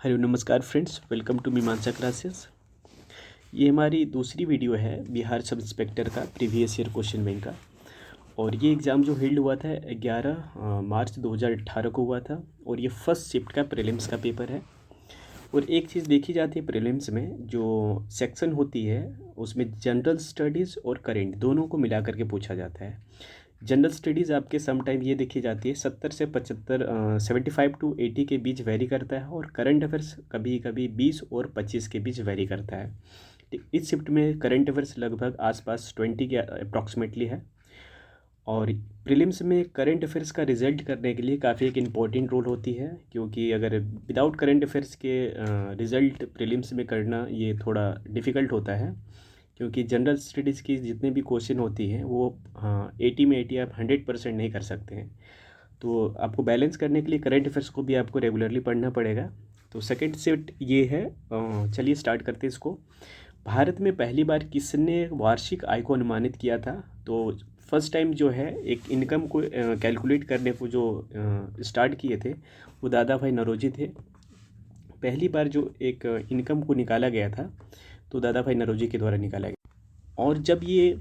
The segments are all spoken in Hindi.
हेलो नमस्कार फ्रेंड्स, वेलकम टू मीमांसा क्लासेस। ये हमारी दूसरी वीडियो है बिहार सब इंस्पेक्टर का प्रीवियस ईयर क्वेश्चन बैंक का। और ये एग्ज़ाम जो हेल्ड हुआ था 11 मार्च 2018 को हुआ था और ये फर्स्ट शिफ्ट का प्रीलिम्स का पेपर है। और एक चीज़ देखी जाती है प्रीलिम्स में, जो सेक्शन होती है उसमें जनरल स्टडीज़ और करेंट दोनों को मिला करके पूछा जाता है। जनरल स्टडीज़ आपके सम टाइम ये देखी जाती है 70 से 75 75 टू 80 के बीच वेरी करता है, और करंट अफेयर्स कभी कभी 20 और 25 के बीच वेरी करता है। इस शिफ्ट में करंट अफेयर्स लगभग आसपास 20 के अप्रॉक्सीमेटली है। और प्रीलिम्स में करंट अफेयर्स का रिजल्ट करने के लिए काफ़ी एक इम्पॉर्टेंट रोल होती है, क्योंकि अगर विदाउट करंट अफेयर्स के रिज़ल्ट प्रीलिम्स में करना ये थोड़ा डिफ़िकल्ट होता है, क्योंकि जनरल स्टडीज़ की जितने भी क्वेश्चन होती हैं वो 80 में 80 आप 100% नहीं कर सकते हैं। तो आपको बैलेंस करने के लिए करंट अफेयर्स को भी आपको रेगुलरली पढ़ना पड़ेगा। तो सेकंड शिफ्ट ये है। चलिए स्टार्ट करते हैं इसको। भारत में पहली बार किसने वार्षिक आय को अनुमानित किया था? तो फर्स्ट टाइम जो है एक इनकम को कैलकुलेट करने को जो स्टार्ट किए थे वो दादा भाई नौरोजी थे। पहली बार जो एक इनकम को निकाला गया था तो दादा भाई नौरोजी के द्वारा निकाला गया। और जब ये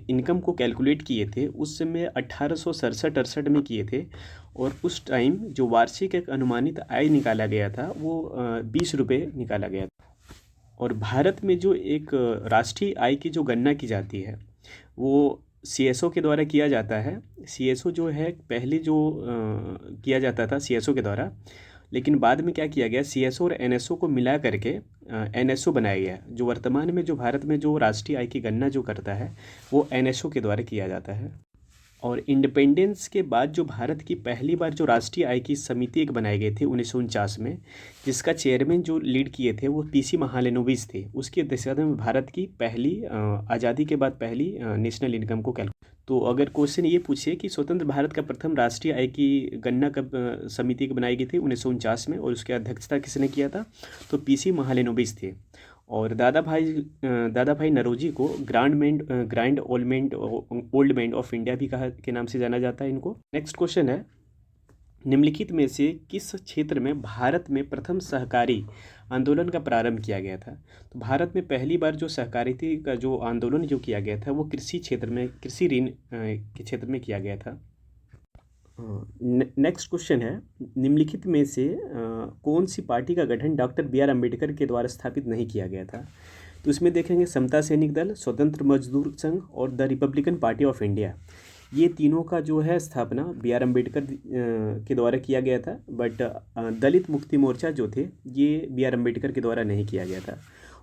इनकम को कैलकुलेट किए थे उस समय 1867-68 में किए थे। और उस टाइम जो वार्षिक एक अनुमानित आय निकाला गया था वो 20 रुपये निकाला गया था। और भारत में जो एक राष्ट्रीय आय की जो गणना की जाती है वो सीएसओ के द्वारा किया जाता है। सीएसओ जो है पहले जो किया जाता था सीएसओ के द्वारा, लेकिन बाद में क्या किया गया, सीएसओ और एनएसओ को मिला करके एनएसओ बनाया गया। जो वर्तमान में जो भारत में जो राष्ट्रीय आय की गणना जो करता है वो एनएसओ के द्वारा किया जाता है। और इंडिपेंडेंस के बाद जो भारत की पहली बार जो राष्ट्रीय आय की समिति एक बनाई गई थी 1949 में, जिसका चेयरमैन जो लीड किए थे वो पीसी महालेनोबिस थे। उसकी अध्यक्षता में भारत की पहली आज़ादी के बाद पहली नेशनल इनकम को कैलकुलेट। तो अगर क्वेश्चन ये पूछे कि स्वतंत्र भारत का प्रथम राष्ट्रीय आय की गणना कब समिति की बनाई गई थी 1949 में, और उसकी अध्यक्षता किसने किया था, तो पीसी महालेनोबिस थे। और दादा भाई नौरोजी को grand old man of India भी कहा के नाम से जाना जाता है इनको। नेक्स्ट क्वेश्चन है, निम्नलिखित में से किस क्षेत्र में भारत में प्रथम सहकारी आंदोलन का प्रारंभ किया गया था? तो भारत में पहली बार जो सहकारिता का जो आंदोलन जो किया गया था वो कृषि क्षेत्र में, कृषि ऋण के क्षेत्र में किया गया था। नेक्स्ट क्वेश्चन है, निम्नलिखित में से कौन सी पार्टी का गठन डॉक्टर बी आर अम्बेडकर के द्वारा स्थापित नहीं किया गया था? तो इसमें देखेंगे समता सैनिक दल, स्वतंत्र मजदूर संघ और the Republican party of India. ये तीनों का जो है स्थापना बी आर अम्बेडकर के द्वारा किया गया था, बट दलित मुक्ति मोर्चा जो थे ये बी आर अम्बेडकर के द्वारा नहीं किया गया था।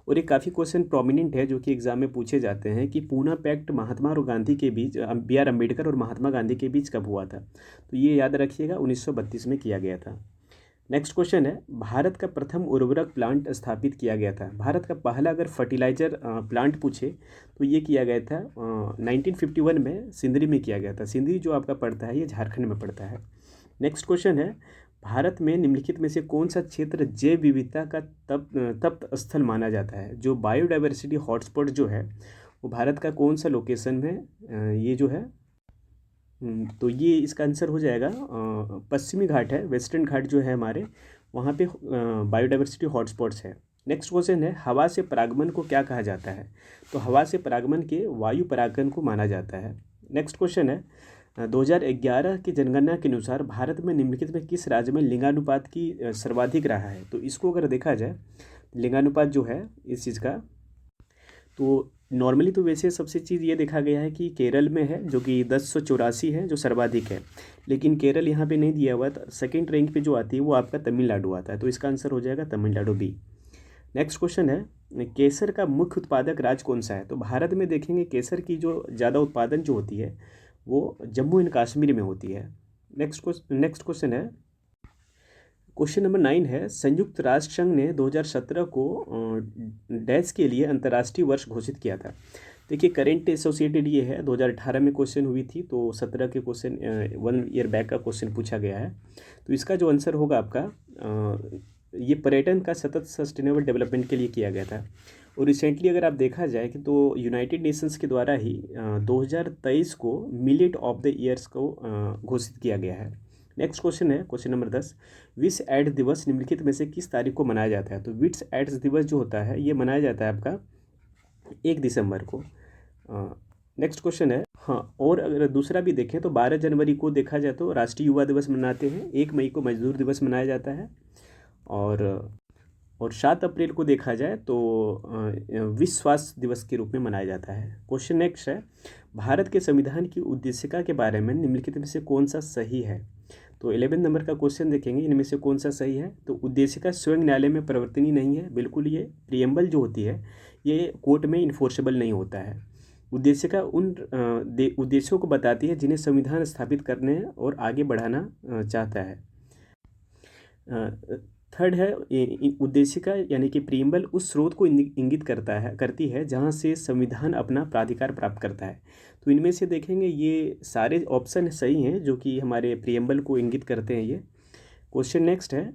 और एक काफ़ी क्वेश्चन प्रोमिनेंट है जो कि एग्जाम में पूछे जाते हैं कि पूना पैक्ट महात्मा और गांधी के बीच, बी आर अम्बेडकर और महात्मा गांधी के बीच कब हुआ था? तो ये याद रखिएगा 1932 में किया गया था। नेक्स्ट क्वेश्चन है, भारत का प्रथम उर्वरक प्लांट स्थापित किया गया था। भारत का पहला अगर फर्टिलाइजर प्लांट पूछे तो ये किया गया था 1951 में सिंदरी में किया गया था। सिंदरी जो आपका पड़ता है ये झारखंड में पड़ता है। नेक्स्ट क्वेश्चन है, भारत में निम्नलिखित में से कौन सा क्षेत्र जैव विविधता का तप्त स्थल माना जाता है? जो बायोडाइवर्सिटी हॉटस्पॉट जो है वो भारत का कौन सा लोकेशन में ये जो है, तो ये इसका आंसर हो जाएगा पश्चिमी घाट है, वेस्टर्न घाट जो है हमारे वहाँ पे बायोडाइवर्सिटी हॉटस्पॉट्स है। नेक्स्ट क्वेश्चन है, हवा से परागमन को क्या कहा जाता है? तो हवा से परागमन के वायु परागमन को माना जाता है। नेक्स्ट क्वेश्चन है, 2011 की जनगणना के अनुसार भारत में निम्नलिखित में किस राज्य में लिंगानुपात की सर्वाधिक रहा है? तो इसको अगर देखा जाए लिंगानुपात जो है इस चीज़ का, तो नॉर्मली तो वैसे सबसे चीज़ ये देखा गया है कि केरल में है जो कि 1084 है जो सर्वाधिक है, लेकिन केरल यहाँ पे नहीं दिया हुआ था। सेकेंड रैंक पे जो आती है वो आपका तमिलनाडु आता है, तो इसका आंसर हो जाएगा तमिलनाडु बी। नेक्स्ट क्वेश्चन है, केसर का मुख्य उत्पादक राज्य कौन सा है? तो भारत में देखेंगे केसर की जो ज़्यादा उत्पादन जो होती है वो जम्मू एंड कश्मीर में होती है। नेक्स्ट क्वेश्चन है, क्वेश्चन नंबर 9 है, संयुक्त राष्ट्र संघ ने 2017 को डैश के लिए अंतर्राष्ट्रीय वर्ष घोषित किया था। देखिए करेंट एसोसिएटेड ये है, 2018 में क्वेश्चन हुई थी, तो 17 के क्वेश्चन 1 ईयर बैक का क्वेश्चन पूछा गया है। तो इसका जो आंसर होगा आपका ये पर्यटन का सतत सस्टेनेबल डेवलपमेंट के लिए किया गया था। और रिसेंटली अगर आप देखा जाए कि तो यूनाइटेड नेशंस के द्वारा ही 2023 को मिलेट ऑफ द ईयर्स को घोषित किया गया है। नेक्स्ट क्वेश्चन है क्वेश्चन नंबर 10, विश्व एड्स दिवस निम्नलिखित में से किस तारीख को मनाया जाता है? तो विश्व एड्स दिवस जो होता है ये मनाया जाता है आपका 1 दिसंबर को। नेक्स्ट क्वेश्चन है, हाँ, और अगर दूसरा भी देखें तो 12 जनवरी को देखा जाए तो राष्ट्रीय युवा दिवस मनाते हैं, 1 मई को मजदूर दिवस मनाया जाता है, और 7 अप्रैल को देखा जाए तो विश्व स्वास्थ्य दिवस के रूप में मनाया जाता है। क्वेश्चन नेक्स्ट है, भारत के संविधान की उद्देशिका के बारे में निम्नलिखित में से कौन सा सही है? तो 11 नंबर का क्वेश्चन देखेंगे, इनमें से कौन सा सही है? तो उद्देशिका स्वयं न्यायालय में परिवर्तनीय नहीं है, बिल्कुल। ये प्रियम्बल जो होती है ये कोर्ट में इन्फोर्सेबल नहीं होता है। उद्देशिका उन उद्देश्यों को बताती है जिन्हें संविधान स्थापित करने और आगे बढ़ाना चाहता है। थर्ड है, उद्देशिका यानी कि प्रियम्बल उस स्रोत को इंगित करती है जहाँ से संविधान अपना प्राधिकार प्राप्त करता है। तो इनमें से देखेंगे ये सारे ऑप्शन सही हैं जो कि हमारे प्रियम्बल को इंगित करते हैं ये। क्वेश्चन नेक्स्ट है,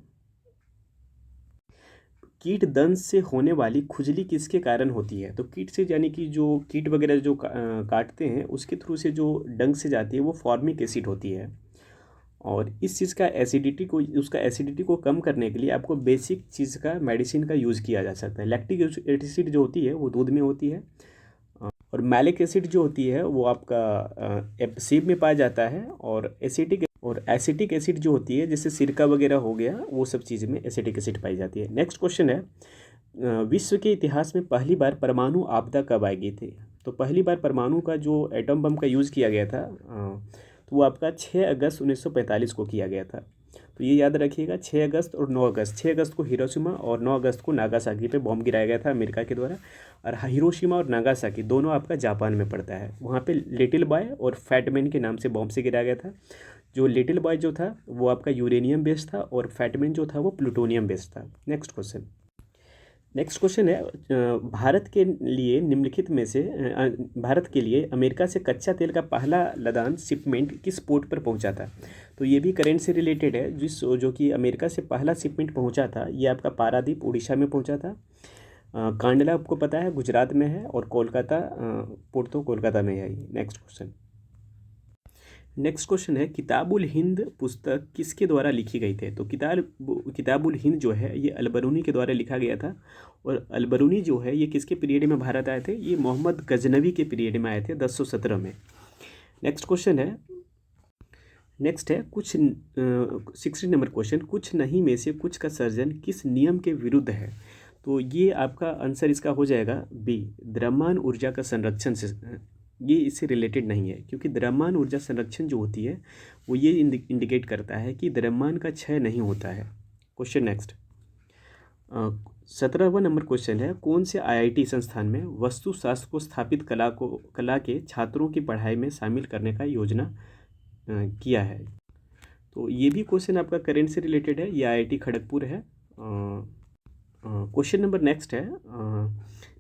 कीट दंश से होने वाली खुजली किसके कारण होती है? तो कीट से यानी कि जो कीट वगैरह जो काटते हैं उसके थ्रू से जो डंक से जाती है वो फॉर्मिक एसिड होती है, और इस चीज़ का उसका एसिडिटी को कम करने के लिए आपको बेसिक चीज़ का मेडिसिन का यूज़ किया जा सकता है। लैक्टिक एसिड जो होती है वो दूध में होती है, और मैलिक एसिड जो होती है वो आपका सेब में पाया जाता है, और एसिटिक एसिड जो होती है जैसे सिरका वगैरह हो गया वो सब चीज़ में एसिटिक एसिड पाई जाती है। नेक्स्ट क्वेश्चन है, विश्व के इतिहास में पहली बार परमाणु आपदा कब आई गई थी? तो पहली बार परमाणु का जो एटम बम का यूज़ किया गया था तो वो आपका 6 अगस्त 1945 को किया गया था। तो ये याद रखिएगा, 6 अगस्त और 9 अगस्त। 6 अगस्त को हिरोशिमा और 9 अगस्त को नागासाकी पे बॉम्ब गिराया गया था अमेरिका के द्वारा। और हिरोशिमा और नागासाकी दोनों आपका जापान में पड़ता है। वहाँ पे लिटिल बॉय और फैट मैन के नाम से बॉम्ब से गिराया गया था। जो लिटिल बॉय जो था वो आपका यूरेनियम बेस्ड था, और फैट मैन जो था वो प्लूटोनियम बेस्ड था। नेक्स्ट क्वेश्चन है, भारत के लिए निम्नलिखित में से भारत के लिए अमेरिका से कच्चा तेल का पहला लदान शिपमेंट किस पोर्ट पर पहुंचा था? तो ये भी करंट से रिलेटेड है। जो कि अमेरिका से पहला शिपमेंट पहुंचा था ये आपका पारादीप उड़ीसा में पहुंचा था। कांडला आपको पता है गुजरात में है, और कोलकाता पोर्ट तो कोलकाता में है। नेक्स्ट क्वेश्चन है, किताबुल हिंद पुस्तक किसके द्वारा लिखी गई थी? तो किताबुल हिंद जो है ये अलबरूनी के द्वारा लिखा गया था, और अलबरूनी जो है ये किसके पीरियड में भारत आए थे? ये मोहम्मद गजनवी के पीरियड में आए थे 1017 में। नेक्स्ट क्वेश्चन है, कुछ 16 नंबर क्वेश्चन, कुछ नहीं में से कुछ का सर्जन किस नियम के विरुद्ध है? तो ये आपका आंसर इसका हो जाएगा बी, द्रव्यमान ऊर्जा का संरक्षण से। ये इससे रिलेटेड नहीं है, क्योंकि द्रव्यमान ऊर्जा संरक्षण जो होती है वो ये इंडिकेट करता है कि द्रव्यमान का क्षय नहीं होता है। क्वेश्चन नेक्स्ट 17वां नंबर क्वेश्चन है, कौन से आईआईटी संस्थान में वस्तुशास्त्र को स्थापित कला के छात्रों की पढ़ाई में शामिल करने का योजना किया है? तो ये भी क्वेश्चन आपका करंट से रिलेटेड है, ये आईआईटी खड़गपुर है। क्वेश्चन नंबर नेक्स्ट है,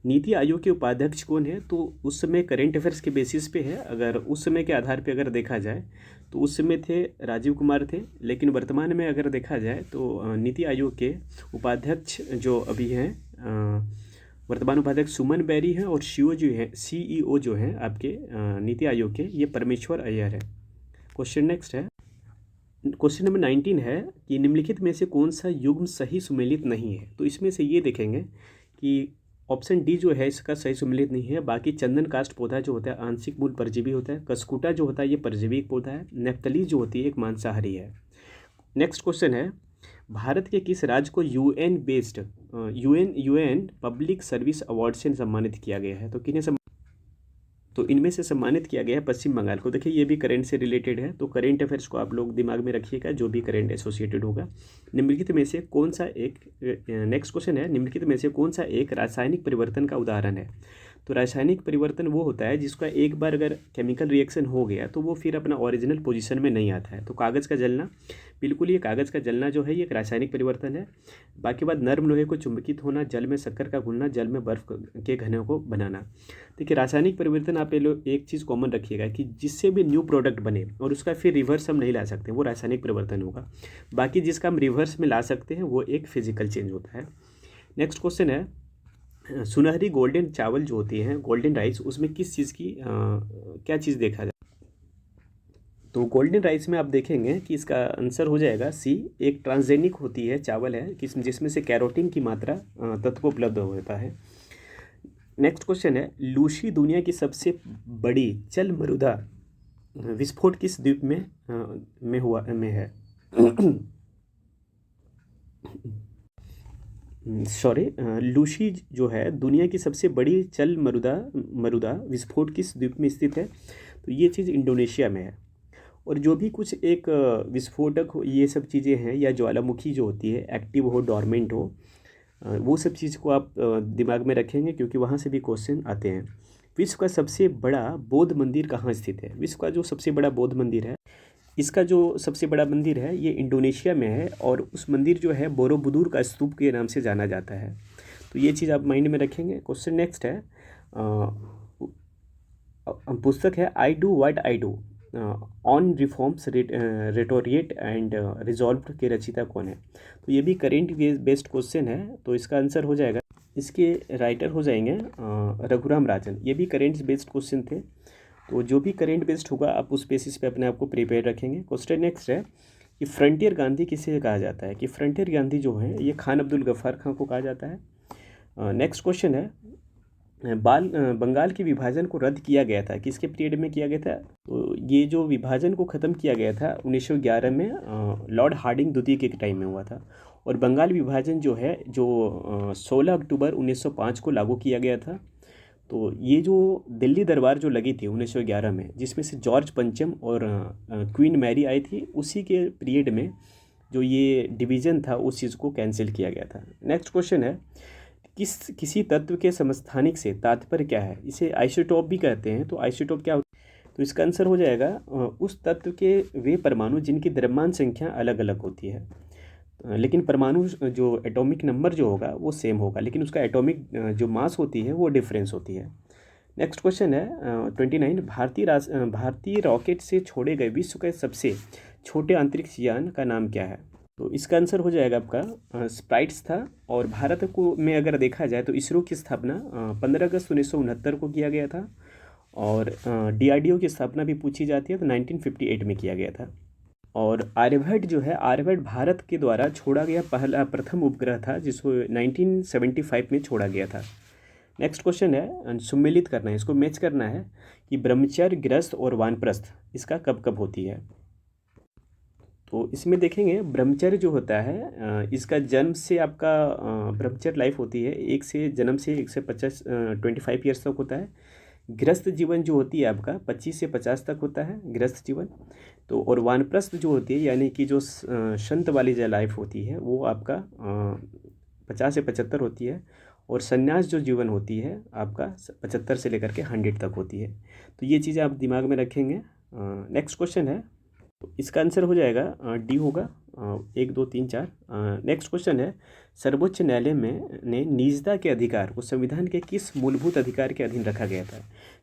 नीति आयोग के उपाध्यक्ष कौन है? तो उस समय करेंट अफेयर्स के बेसिस पे है, अगर उस समय के आधार पे अगर देखा जाए तो उस समय थे राजीव कुमार थे, लेकिन वर्तमान में अगर देखा जाए तो नीति आयोग के उपाध्यक्ष जो अभी हैं वर्तमान उपाध्यक्ष सुमन बेरी हैं, और सीईओ जो हैं आपके नीति आयोग के ये परमेश्वर अय्यर है। क्वेश्चन नेक्स्ट है, क्वेश्चन नंबर 19 है कि निम्नलिखित में से कौन सा युग्म सही सुमेलित नहीं है? तो इसमें से ये देखेंगे कि ऑप्शन डी जो है इसका सही सुमेलित नहीं है। बाकी चंदन काष्ठ पौधा जो होता है आंशिक मूल परजीवी होता है, कसकुटा जो होता है ये परजीवी पौधा है, नेफ्तली जो होती है एक मांसाहारी है। नेक्स्ट क्वेश्चन है, भारत के किस राज्य को यूएन पब्लिक सर्विस अवार्ड से सम्मानित किया गया है? तो किन्हें तो इनमें से सम्मानित किया गया है पश्चिम बंगाल को। देखिए ये भी करंट से रिलेटेड है, तो करंट अफेयर्स को आप लोग दिमाग में रखिएगा जो भी करंट एसोसिएटेड होगा। निम्नलिखित में से कौन सा एक, नेक्स्ट क्वेश्चन है, निम्नलिखित में से कौन सा एक रासायनिक परिवर्तन का उदाहरण है? तो रासायनिक परिवर्तन वो होता है जिसका एक बार अगर केमिकल रिएक्शन हो गया तो वो फिर अपना ओरिजिनल पोजीशन में नहीं आता है। तो कागज़ का जलना, बिल्कुल ये कागज़ का जलना जो है ये एक रासायनिक परिवर्तन है। बाकी बात नर्म लोहे को चुंबकित होना, जल में शक्कर का घुलना, जल में बर्फ के घनों को बनाना। देखिए रासायनिक परिवर्तन आप एक चीज़ कॉमन रखिएगा कि जिससे भी न्यू प्रोडक्ट बने और उसका फिर रिवर्स हम नहीं ला सकते वो रासायनिक परिवर्तन होगा। बाकी जिसका हम रिवर्स में ला सकते हैं वो एक फिजिकल चेंज होता है। नेक्स्ट क्वेश्चन है, सुनहरी गोल्डन चावल जो होती हैं गोल्डन राइस, उसमें किस चीज़ की क्या चीज़ देखा जाए? तो गोल्डन राइस में आप देखेंगे कि इसका आंसर हो जाएगा सी, एक ट्रांसजेनिक होती है चावल है जिसमें से कैरोटीन की मात्रा तत्व उपलब्ध होता है। नेक्स्ट क्वेश्चन है, लूशी दुनिया की सबसे बड़ी चल मरुदा विस्फोट किस द्वीप में है? सॉरी, लूशी जो है दुनिया की सबसे बड़ी चल मरुदा विस्फोट किस द्वीप में स्थित है? तो ये चीज़ इंडोनेशिया में है। और जो भी कुछ एक विस्फोटक हो, ये सब चीज़ें हैं, या ज्वालामुखी जो होती है एक्टिव हो डॉर्मेंट हो, वो सब चीज़ को आप दिमाग में रखेंगे क्योंकि वहाँ से भी क्वेश्चन आते हैं। विश्व का सबसे बड़ा बौद्ध मंदिर कहाँ स्थित है? विश्व का जो सबसे बड़ा बौद्ध मंदिर है, इसका जो सबसे बड़ा मंदिर है ये इंडोनेशिया में है, और उस मंदिर जो है बोरोबुदुर का स्तूप के नाम से जाना जाता है। तो ये चीज़ आप माइंड में रखेंगे। क्वेश्चन नेक्स्ट है, पुस्तक है I do what I do on reforms rhetoric and resolve के रचयिता कौन है? तो ये भी करेंट बेस्ड क्वेश्चन है, तो इसका आंसर हो जाएगा, इसके राइटर हो जाएंगे रघुराम राजन। ये भी करेंट बेस्ड क्वेश्चन थे, तो जो भी करेंट बेस्ड होगा आप उस बेसिस पे अपने आप को प्रिपेयर रखेंगे। क्वेश्चन नेक्स्ट है कि फ्रंटियर गांधी किसे कहा जाता है? कि फ्रंटियर गांधी जो है ये खान अब्दुल गफ्फार खां को कहा जाता है। नेक्स्ट क्वेश्चन है, बंगाल के विभाजन को रद्द किया गया था, किसके पीरियड में किया गया था? तो ये जो विभाजन को ख़त्म किया गया था 1911 में लॉर्ड हार्डिंग द्वितीय के टाइम में हुआ था। और बंगाल विभाजन जो है जो 16 अक्टूबर 1905 को लागू किया गया था। तो ये जो दिल्ली दरबार जो लगी थी 1911 में, जिसमें से जॉर्ज पंचम और क्वीन मैरी आई थी, उसी के पीरियड में जो ये डिवीज़न था उस चीज़ को कैंसिल किया गया था। नेक्स्ट क्वेश्चन है, किसी तत्व के समस्थानिक से तात्पर्य क्या है? इसे आइसोटोप भी कहते हैं। तो आइसोटोप क्या होता है? तो इसका आंसर हो जाएगा उस तत्व के वे परमाणु जिनकी द्रव्यमान संख्या अलग अलग होती है, लेकिन परमाणु जो एटॉमिक नंबर जो होगा वो सेम होगा, लेकिन उसका एटॉमिक जो मास होती है वो डिफरेंस होती है। नेक्स्ट क्वेश्चन है 29, भारतीय रॉकेट से छोड़े गए विश्व के सबसे छोटे अंतरिक्ष यान का नाम क्या है? तो इसका आंसर हो जाएगा आपका स्प्राइट्स था। और भारत को में अगर देखा जाए तो इसरो की स्थापना 15 अगस्त 1969 को किया गया था, और DRDO की स्थापना भी पूछी जाती है तो 1958 में किया गया था। और आर्यभट्ट जो है, आर्यभट्ट भारत के द्वारा छोड़ा गया प्रथम उपग्रह था जिसको 1975 में छोड़ा गया था। नेक्स्ट क्वेश्चन है, सम्मिलित करना है, इसको मैच करना है कि ब्रह्मचर्य, गृहस्थ और वानप्रस्थ इसका कब कब होती है? तो इसमें देखेंगे ब्रह्मचर्य जो होता है इसका जन्म से आपका ब्रह्मचर्य लाइफ होती है, जन्म से 1 से 25 ईयर्स तक होता है। गृहस्थ जीवन जो होती है आपका 25 से 50 तक होता है गृहस्थ जीवन। तो और वानप्रस्थ जो होती है यानी कि जो संत वाली जो लाइफ होती है वो आपका 50 से 75 होती है। और संन्यास जो जीवन होती है आपका 75 से लेकर के 100 तक होती है। तो ये चीज़ें आप दिमाग में रखेंगे। नेक्स्ट क्वेश्चन है, तो इसका आंसर हो जाएगा डी होगा, 1 2 3 4। नेक्स्ट क्वेश्चन है, सर्वोच्च न्यायालय में ने निजता के अधिकार को संविधान के किस मूलभूत अधिकार के अधीन रखा गया था?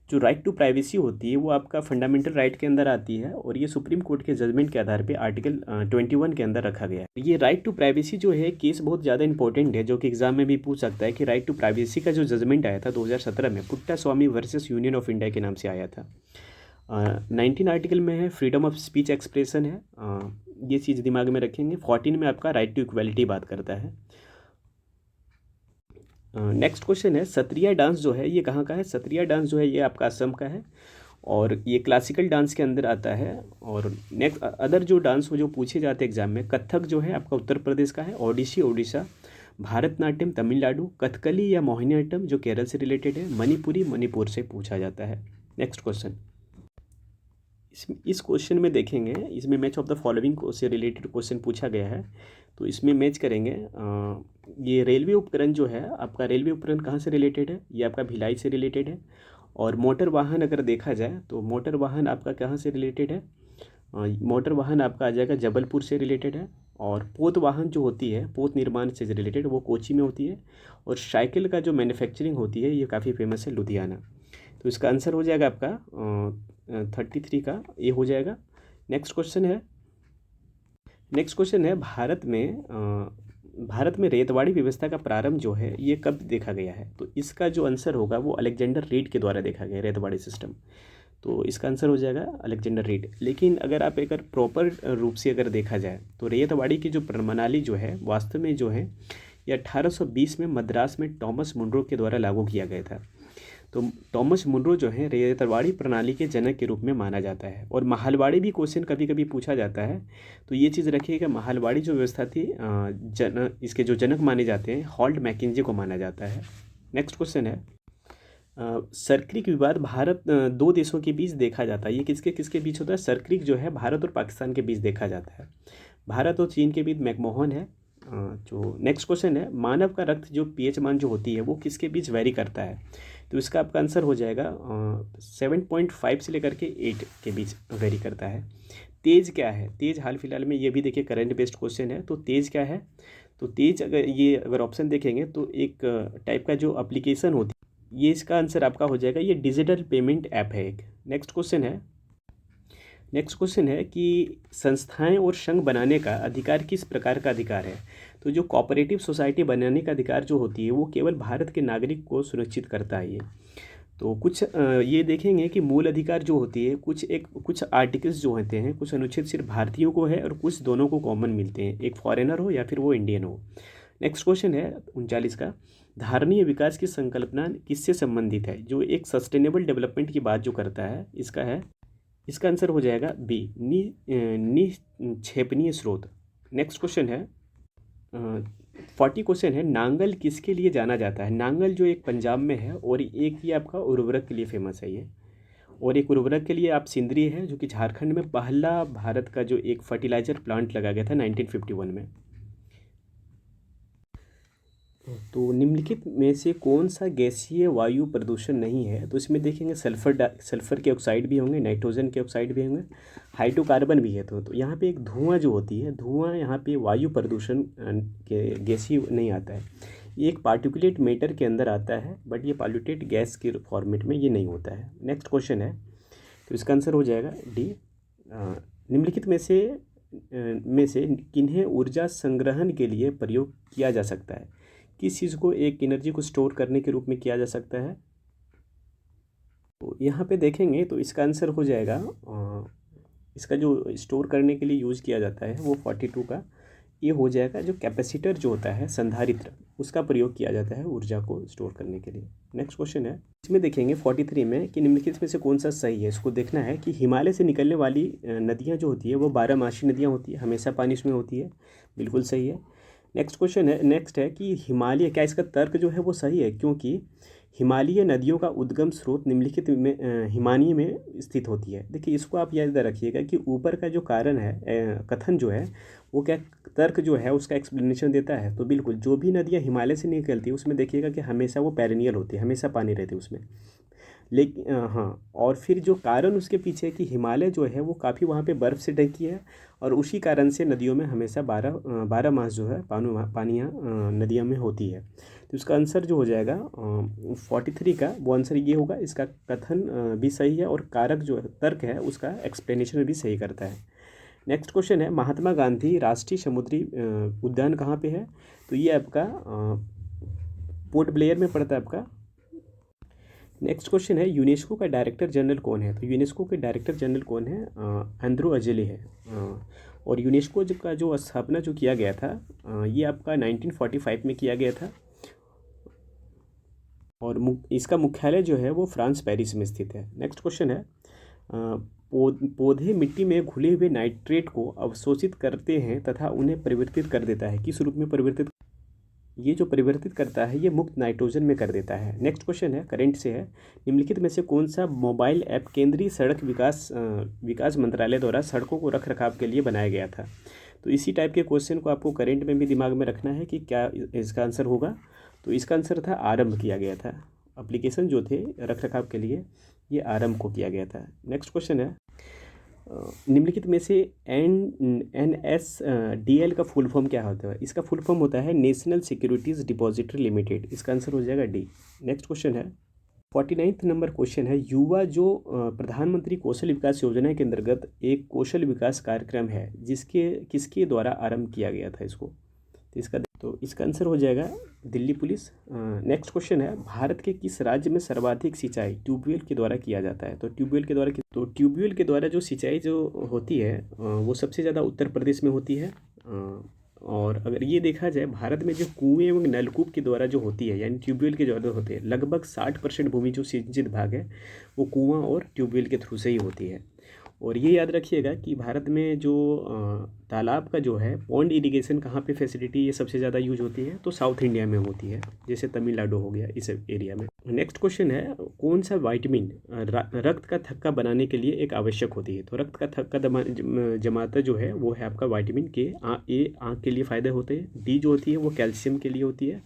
जो राइट टू प्राइवेसी होती है वो आपका फंडामेंटल राइट के अंदर आती है, और ये सुप्रीम कोर्ट के जजमेंट के आधार पे आर्टिकल 21 के अंदर रखा गया है। ये राइट टू प्राइवेसी जो है केस बहुत ज़्यादा इंपॉर्टेंट है, जो कि एग्जाम में भी पूछ सकता है कि राइट टू प्राइवेसी का जो जजमेंट आया था 2017 में पुट्टा स्वामी वर्सेस यूनियन ऑफ इंडिया के नाम से आया था। 19 आर्टिकल में है फ्रीडम ऑफ स्पीच एक्सप्रेशन है, ये चीज़ दिमाग में रखेंगे। 14 में आपका राइट टू इक्वालिटी बात करता है। नेक्स्ट क्वेश्चन है, सत्रिया डांस जो है ये कहाँ का है? सत्रिया डांस जो है ये आपका असम का है, और ये क्लासिकल डांस के अंदर आता है। और नेक्स्ट अदर जो डांस जो पूछे जाते हैं एग्जाम में, कथक जो है आपका उत्तर प्रदेश का है, ओडिसी उड़ीसा, भारतनाट्यम तमिलनाडु, कथकली या मोहिनीअट्टम जो केरल से रिलेटेड है, मणिपुरी मणिपुर से पूछा जाता है। नेक्स्ट क्वेश्चन, इस क्वेश्चन में देखेंगे, इसमें मैच ऑफ द फॉलोइंग से रिलेटेड क्वेश्चन पूछा गया है, तो इसमें मैच करेंगे। ये रेलवे उपकरण जो है आपका, रेलवे उपकरण कहाँ से रिलेटेड है? ये आपका भिलाई से रिलेटेड है। और मोटर वाहन अगर देखा जाए तो मोटर वाहन आपका कहाँ से रिलेटेड है? मोटर वाहन आपका आ जाएगा जबलपुर से रिलेटेड है। और पोत वाहन जो होती है, पोत निर्माण से रिलेटेड, वो कोची में होती है। और साइकिल का जो मैन्युफैक्चरिंग होती है ये काफ़ी फेमस है, लुधियाना। तो इसका आंसर हो जाएगा आपका 33 का ये हो जाएगा। नेक्स्ट क्वेश्चन है, भारत में रेतवाड़ी व्यवस्था का प्रारंभ जो है ये कब देखा गया है? तो इसका जो आंसर होगा वो अलेक्जेंडर रीड के द्वारा देखा गया रेतवाड़ी सिस्टम। तो इसका आंसर हो जाएगा अलेक्जेंडर रीड। लेकिन अगर आप अगर प्रॉपर रूप से अगर देखा जाए तो रेतवाड़ी की जो प्रणाली जो है वास्तव में जो है ये 1820 में मद्रास में टॉमस मुनरो के द्वारा लागू किया गया था। तो टॉमस मुनरो जो है रेतवाड़ी प्रणाली के जनक के रूप में माना जाता है। और महलवाड़ी भी क्वेश्चन कभी कभी पूछा जाता है, तो ये चीज़ रखिएगा, महलवाड़ी जो व्यवस्था थी इसके जो जनक माने जाते हैं हॉल्ट मैकेंजी को माना जाता है। नेक्स्ट क्वेश्चन है सरक्रिक विवाद भारत दो देशों के बीच देखा जाता है, ये किसके किसके बीच होता है? सरक्रिक जो है भारत और पाकिस्तान के बीच देखा जाता है, भारत और चीन के बीच मैकमोहन है। जो नेक्स्ट क्वेश्चन है मानव का रक्त जो पीएच मान जो होती है वो किसके बीच वेरी करता है? तो इसका आपका आंसर हो जाएगा 7.5 से लेकर के 8 के बीच वेरी करता है। तेज क्या है? तेज हाल फिलहाल में ये भी देखिए करंट बेस्ड क्वेश्चन है, तो तेज क्या है? तो तेज अगर ऑप्शन देखेंगे तो एक टाइप का जो एप्लीकेशन होती है, ये इसका आंसर आपका हो जाएगा, ये डिजिटल पेमेंट ऐप है एक। नेक्स्ट क्वेश्चन है कि संस्थाएं और संघ बनाने का अधिकार किस प्रकार का अधिकार है? तो जो कोऑपरेटिव सोसाइटी बनाने का अधिकार जो होती है वो केवल भारत के नागरिक को सुनिश्चित करता है ये। तो कुछ ये देखेंगे कि मूल अधिकार जो होती है कुछ आर्टिकल्स जो होते हैं, कुछ अनुच्छेद सिर्फ भारतीयों को है और कुछ दोनों को कॉमन मिलते हैं, एक फॉरेनर हो या फिर वो इंडियन हो। नेक्स्ट क्वेश्चन है 39 का, धारणीय विकास की संकल्पना किससे संबंधित है? जो एक सस्टेनेबल डेवलपमेंट की बात जो करता है इसका आंसर हो जाएगा बी, निक्षेपणीय स्रोत। नेक्स्ट क्वेश्चन है 40 क्वेश्चन है, नांगल किसके लिए जाना जाता है? नांगल जो एक पंजाब में है और एक ये आपका उर्वरक के लिए फेमस है ये, और एक उर्वरक के लिए आप सिंदरी है जो कि झारखंड में पहला भारत का जो एक फर्टिलाइजर प्लांट लगा गया था 1951 में। तो निम्नलिखित में से कौन सा गैसीय वायु प्रदूषण नहीं है? तो इसमें देखेंगे सल्फर के ऑक्साइड भी होंगे, नाइट्रोजन के ऑक्साइड भी होंगे, हाइड्रोकार्बन भी है। तो यहाँ पे एक धुआं जो होती है, धुआं यहाँ पे वायु प्रदूषण के गैसीय नहीं आता है, ये एक पार्टिकुलेट मैटर के अंदर आता है, बट ये पॉल्यूटेड गैस के फॉर्मेट में ये नहीं होता है। नेक्स्ट क्वेश्चन है, तो इसका आंसर हो जाएगा डी, निम्नलिखित में से किन्हें ऊर्जा संग्रहण के लिए प्रयोग किया जा सकता है? किस चीज़ को एक एनर्जी को स्टोर करने के रूप में किया जा सकता है? तो यहाँ पे देखेंगे तो इसका आंसर हो जाएगा इसका जो स्टोर करने के लिए यूज़ किया जाता है वो 42 का ये हो जाएगा, जो कैपेसिटर जो होता है संधारित्र उसका प्रयोग किया जाता है ऊर्जा को स्टोर करने के लिए। नेक्स्ट क्वेश्चन है, इसमें देखेंगे 43 में कि निम्नलिखित में से कौन सा सही है? इसको देखना है कि हिमालय से निकलने वाली नदियाँ जो होती है वो 12मासी नदियाँ होती है, हमेशा पानी उसमें होती है, बिल्कुल सही है। नेक्स्ट है कि हिमालय, क्या इसका तर्क जो है वो सही है? क्योंकि हिमालय नदियों का उद्गम स्रोत निम्नलिखित में हिमालय में स्थित होती है। देखिए इसको आप याद रखिएगा कि ऊपर का जो कारण है कथन जो है वो क्या तर्क जो है उसका एक्सप्लेनेशन देता है। तो बिल्कुल जो भी नदियाँ हिमालय से निकलती है उसमें देखिएगा कि हमेशा वो पेरेनियल होती है, हमेशा पानी रहती है उसमें। लेकिन हाँ, और फिर जो कारण उसके पीछे कि हिमालय जो है वो काफ़ी वहाँ पे बर्फ़ से ढकी है और उसी कारण से नदियों में हमेशा 12 मास जो है पानियाँ नदियों में होती है। तो इसका आंसर जो हो जाएगा 43 का वो आंसर ये होगा। इसका कथन भी सही है और कारक जो तर्क है उसका एक्सप्लेनेशन भी सही करता है। नेक्स्ट क्वेश्चन है, महात्मा गांधी राष्ट्रीय समुद्री उद्यान कहाँ पे है? तो ये आपका पोर्ट ब्लेयर में पड़ता है आपका। नेक्स्ट क्वेश्चन है, यूनेस्को का डायरेक्टर जनरल कौन है? तो यूनेस्को के डायरेक्टर जनरल कौन है? एंड्रू अजले है। और यूनेस्को का जो स्थापना जो किया गया था ये आपका 1945 में किया गया था और इसका मुख्यालय जो है वो फ्रांस पेरिस में स्थित है। नेक्स्ट क्वेश्चन है, पौधे मिट्टी में घुले हुए नाइट्रेट को अवशोषित करते हैं तथा उन्हें परिवर्तित कर देता है, किस रूप में परिवर्तित? ये जो परिवर्तित करता है ये मुक्त नाइट्रोजन में कर देता है। नेक्स्ट क्वेश्चन है, करंट से है, निम्नलिखित में से कौन सा मोबाइल ऐप केंद्रीय सड़क विकास मंत्रालय द्वारा सड़कों को रख रखाव के लिए बनाया गया था? तो इसी टाइप के क्वेश्चन को आपको करंट में भी दिमाग में रखना है कि क्या इसका आंसर होगा। तो इसका आंसर था आरंभ किया गया था, एप्लीकेशन जो थे रख रखाव के लिए ये आरंभ को किया गया था। नेक्स्ट क्वेश्चन है, निम्नलिखित में से NSDL का फुल फॉर्म क्या होता है? इसका फुल फॉर्म होता है नेशनल सिक्योरिटीज़ डिपॉजिटरी लिमिटेड, इसका आंसर हो जाएगा डी। नेक्स्ट क्वेश्चन है 49 नंबर क्वेश्चन है, युवा जो प्रधानमंत्री कौशल विकास योजना के अंतर्गत एक कौशल विकास कार्यक्रम है किसके द्वारा आरंभ किया गया था इसको? तो इसका तो इसका आंसर हो जाएगा दिल्ली पुलिस। नेक्स्ट क्वेश्चन है, भारत के किस राज्य में सर्वाधिक सिंचाई ट्यूबवेल के द्वारा किया जाता है? तो ट्यूबवेल के द्वारा जो सिंचाई जो होती है वो सबसे ज़्यादा उत्तर प्रदेश में होती है। और अगर ये देखा जाए भारत में जो कुएं एवं नलकूप के द्वारा जो होती है यानी ट्यूबवेल के द्वारा होते हैं, लगभग 60% भूमि जो सिंचित भाग है वो कुआं और ट्यूबवेल के थ्रू से ही होती है। और ये याद रखिएगा कि भारत में जो तालाब का जो है पॉन्ड इरिगेशन कहाँ पे फैसिलिटी ये सबसे ज़्यादा यूज होती है, तो साउथ इंडिया में होती है, जैसे तमिलनाडु हो गया इस एरिया में। नेक्स्ट क्वेश्चन है, कौन सा विटामिन रक्त का थक्का बनाने के लिए एक आवश्यक होती है? तो रक्त का थक्का जमाता जो है वो है आपका विटामिन के। ए आँख के लिए फ़ायदे होते हैं, डी जो होती है वो कैल्शियम के लिए होती है,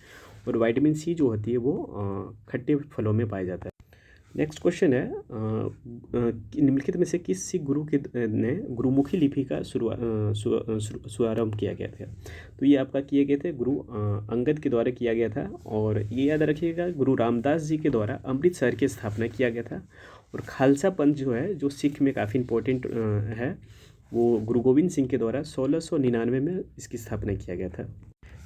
और विटामिन सी जो होती है वो खट्टे फलों में पाया जाता है। नेक्स्ट क्वेश्चन है, निम्नलिखित में से किस सिख गुरु के ने गुरुमुखी लिपि का शुभारंभ किया गया था? तो ये आपका किए गए थे गुरु अंगद के द्वारा किया गया था। और ये याद रखिएगा गुरु रामदास जी के द्वारा अमृतसर की स्थापना किया गया था। और खालसा पंथ जो है जो सिख में काफ़ी इंपॉर्टेंट है, वो गुरु गोविंद सिंह के द्वारा 1699 में इसकी स्थापना किया गया था।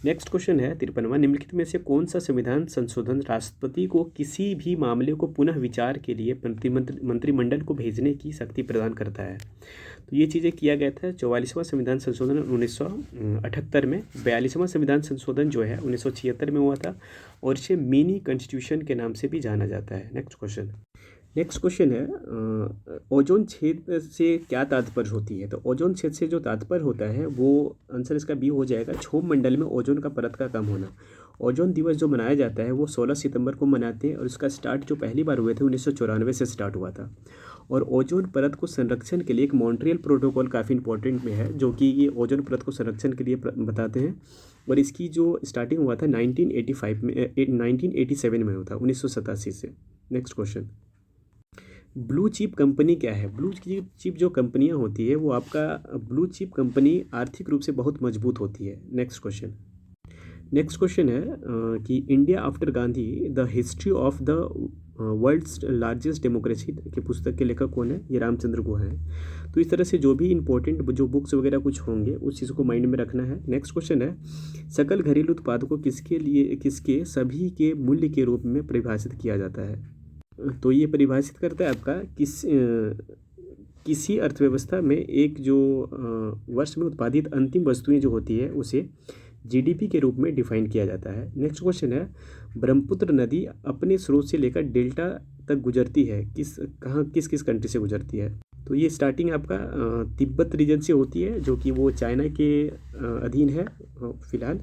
नेक्स्ट क्वेश्चन है 53वां, निम्नलिखित में से कौन सा संविधान संशोधन राष्ट्रपति को किसी भी मामले को पुनः विचार के लिए मंत्रिमंडल को भेजने की शक्ति प्रदान करता है? तो ये चीज़ें किया गया था 44वां संविधान संशोधन 1978 में। 42वां संविधान संशोधन जो है 1976 में हुआ था, और इसे मिनी कॉन्स्टिट्यूशन के नाम से भी जाना जाता है। नेक्स्ट क्वेश्चन है, ओजोन क्षेत्र से क्या तात्पर्य होती है? तो ओजोन क्षेत्र से जो तात्पर्य होता है वो आंसर इसका बी हो जाएगा, क्षोभ मंडल में ओजोन का परत का कम होना। ओजोन दिवस जो मनाया जाता है वो 16 सितंबर को मनाते हैं, और इसका स्टार्ट जो पहली बार हुए थे 1994 से स्टार्ट हुआ था। और ओजोन परत को संरक्षण के लिए एक मॉन्ट्रियल प्रोटोकॉल काफ़ी इंपॉर्टेंट में है, जो कि ये ओजोन परत को संरक्षण के लिए बताते हैं। और इसकी जो स्टार्टिंग हुआ था 1987 में हुआ था, 1987 से। Next question, blue chip company क्या है? ब्लू चिप जो कंपनियां होती है वो आपका ब्लू चिप कंपनी आर्थिक रूप से बहुत मजबूत होती है। नेक्स्ट क्वेश्चन है कि India after Gandhi the history of the world's largest democracy की पुस्तक के लेखक कौन है? ये रामचंद्र गुहा है। तो इस तरह से जो भी इंपॉर्टेंट जो बुक्स वगैरह कुछ होंगे उस चीज़ को माइंड में रखना है। नेक्स्ट क्वेश्चन है, सकल घरेलू उत्पाद को किसके सभी के मूल्य के रूप में परिभाषित किया जाता है? तो ये परिभाषित करता है आपका किसी अर्थव्यवस्था में एक जो वर्ष में उत्पादित अंतिम वस्तुएं जो होती है उसे जीडीपी के रूप में डिफाइन किया जाता है। नेक्स्ट क्वेश्चन है, ब्रह्मपुत्र नदी अपने स्रोत से लेकर डेल्टा तक गुजरती है किस कंट्री से गुजरती है? तो ये स्टार्टिंग आपका तिब्बत रीजन से होती है, जो कि वो चाइना के अधीन है फिलहाल,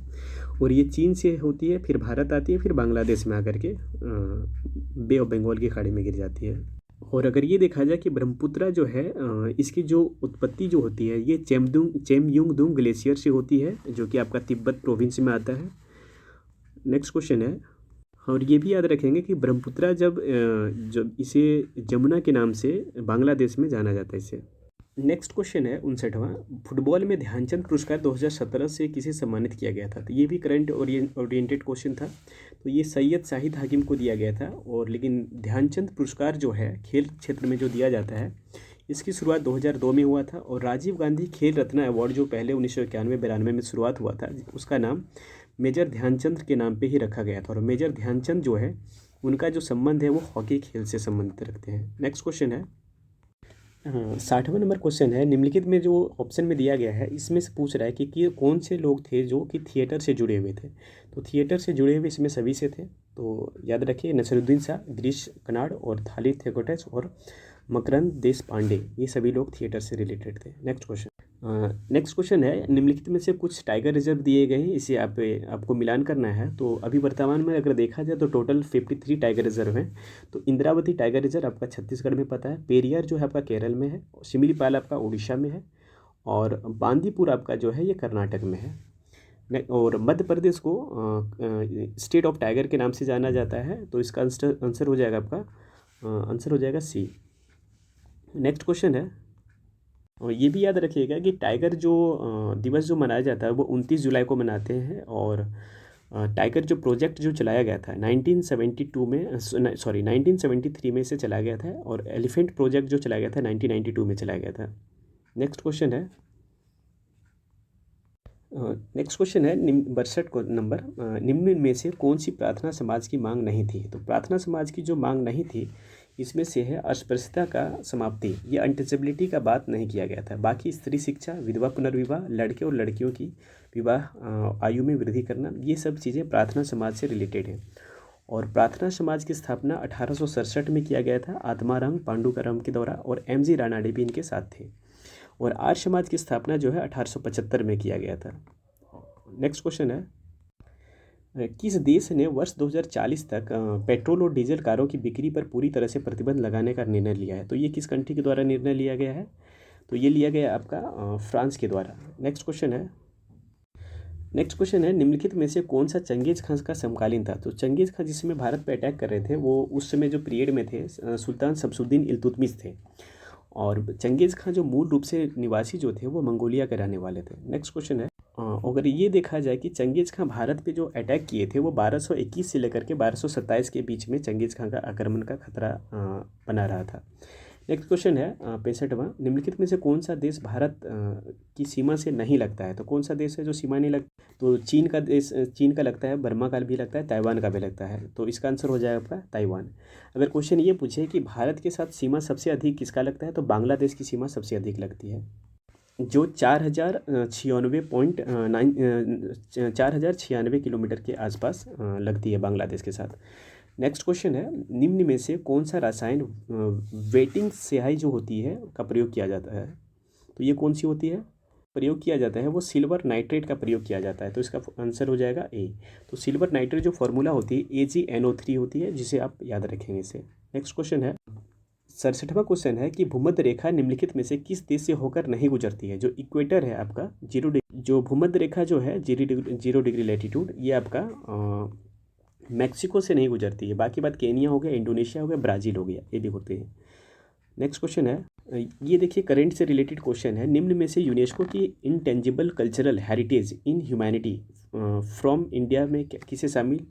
और ये चीन से होती है, फिर भारत आती है, फिर बांग्लादेश में आकर के बे ऑफ बंगाल की खाड़ी में गिर जाती है। और अगर ये देखा जाए कि ब्रह्मपुत्र जो है इसकी जो उत्पत्ति जो होती है ये चेमयुंगदुंग ग्लेशियर से होती है, जो कि आपका तिब्बत प्रोविंस में आता है। नेक्स्ट क्वेश्चन है, और ये भी याद रखेंगे कि ब्रह्मपुत्र जब इसे जमुना के नाम से बांग्लादेश में जाना जाता है इसे। नेक्स्ट क्वेश्चन है 59वां, फुटबॉल में ध्यानचंद पुरस्कार 2017 से किसे सम्मानित किया गया था? तो ये भी करंट ओरिएंटेड क्वेश्चन था। तो ये सैयद शाहिद हाकिम को दिया गया था, और लेकिन ध्यानचंद पुरस्कार जो है खेल क्षेत्र में जो दिया जाता है इसकी शुरुआत 2002 में हुआ था। और राजीव गांधी खेल रत्न अवार्ड जो पहले 1991-92 में शुरुआत हुआ था उसका नाम मेजर ध्यानचंद के नाम पे ही रखा गया था। और मेजर ध्यानचंद जो है उनका जो संबंध है वो हॉकी खेल से संबंधित रखते हैं। नेक्स्ट क्वेश्चन है 60वां नंबर क्वेश्चन है, निम्नलिखित में जो ऑप्शन में दिया गया है इसमें से पूछ रहा है कि कौन से लोग थे जो कि थिएटर से जुड़े हुए थे? तो थिएटर से जुड़े हुए इसमें सभी से थे। तो याद रखिए, नसीरुद्दीन शाह, गिरीश कर्नाड और थाली थेकोटस और मकरंद देश पांडे, ये सभी लोग थिएटर से रिलेटेड थे। नेक्स्ट क्वेश्चन है, निम्नलिखित में से कुछ टाइगर रिजर्व दिए गए हैं, इसे आपको मिलान करना है। तो अभी वर्तमान में अगर देखा जाए तो टोटल 53 टाइगर रिजर्व हैं। तो इंद्रावती टाइगर रिजर्व आपका छत्तीसगढ़ में पता है, पेरियार जो है आपका केरल में है, शिमिलीपाल आपका उड़ीसा में है, और बांदीपुर आपका जो है ये कर्नाटक में है। और मध्य प्रदेश को स्टेट ऑफ टाइगर के नाम से जाना जाता है। तो इसका आंसर हो जाएगा आपका आंसर हो जाएगा सी। नेक्स्ट क्वेश्चन है, और ये भी याद रखिएगा कि टाइगर जो दिवस जो मनाया जाता है वो 29 जुलाई को मनाते हैं। और टाइगर जो प्रोजेक्ट जो चलाया गया था 1973 में से चलाया गया था, और एलिफेंट प्रोजेक्ट जो चलाया गया था 1992 में चलाया गया था। नेक्स्ट क्वेश्चन है नेक्स्ट क्वेश्चन है 62 को नंबर, निम्न में से कौन सी प्रार्थना समाज की मांग नहीं थी। तो प्रार्थना समाज की जो मांग नहीं थी इसमें से है अस्पृश्यता का समाप्ति, ये अनटचेबिलिटी का बात नहीं किया गया था। बाकी स्त्री शिक्षा, विधवा पुनर्विवाह, लड़के और लड़कियों की विवाह आयु में वृद्धि करना, ये सब चीज़ें प्रार्थना समाज से रिलेटेड हैं। और प्रार्थना समाज की स्थापना 1867 में किया गया था आत्माराम पांडुरंग के द्वारा, और MG रानाडे भी इनके साथ थे। और आर्य समाज की स्थापना जो है 1875 में किया गया था। नेक्स्ट क्वेश्चन है, किस देश ने वर्ष 2040 तक पेट्रोल और डीजल कारों की बिक्री पर पूरी तरह से प्रतिबंध लगाने का निर्णय लिया है। तो ये किस कंट्री के द्वारा निर्णय लिया गया है। तो ये लिया गया आपका फ्रांस के द्वारा। नेक्स्ट क्वेश्चन है निम्नलिखित में से कौन सा चंगेज खान का समकालीन था। तो चंगेज खान जिस समय भारत पर अटैक कर रहे थे वो उस समय जो पीरियड में थे सुल्तान शमसुद्दीन इल्तुतमिश थे। और चंगेज़ खान जो मूल रूप से निवासी जो थे वो मंगोलिया के रहने वाले थे। नेक्स्ट क्वेश्चन है, अगर ये देखा जाए कि चंगेज़ खान भारत पे जो अटैक किए थे वो 1221 से लेकर के 1227 के बीच में चंगेज़ खान का आक्रमण का खतरा बना रहा था। नेक्स्ट क्वेश्चन है 65वां, निम्नलिखित में से कौन सा देश भारत की सीमा से नहीं लगता है। तो कौन सा देश है जो सीमा नहीं लगता। तो चीन का लगता है, बर्मा का भी लगता है, ताइवान का भी लगता है। तो इसका आंसर हो जाएगा आपका ताइवान। अगर क्वेश्चन ये पूछे कि भारत के साथ सीमा सबसे अधिक किसका लगता है, तो बांग्लादेश की सीमा सबसे अधिक लगती है, जो 4096 किलोमीटर के आसपास लगती है बांग्लादेश के साथ। नेक्स्ट क्वेश्चन है, निम्न में से कौन सा रसायन वेटिंग स्याही जो होती है का प्रयोग किया जाता है। तो ये कौन सी होती है, प्रयोग किया जाता है वो सिल्वर नाइट्रेट का प्रयोग किया जाता है। तो इसका आंसर हो जाएगा ए। तो सिल्वर नाइट्रेट जो फॉर्मूला होती है AgNO3 होती है, जिसे आप याद रखेंगे इसे। नेक्स्ट क्वेश्चन है 67वां क्वेश्चन है कि भूमध्य रेखा निम्नलिखित में से किस देश से होकर नहीं गुजरती है। जो इक्वेटर है आपका 0 डिग्री, जो भूमध्य रेखा जो है 0 डिग्री लैटिट्यूड, ये आपका मैक्सिको से नहीं गुजरती है। बाकी बात केनिया हो गया, इंडोनेशिया हो गया, ब्राज़ील हो गया, ये भी होते हैं। नेक्स्ट क्वेश्चन है, ये देखिए करंट से रिलेटेड क्वेश्चन है, निम्न में से यूनेस्को की intangible cultural heritage in humanity from India में किसे शामिल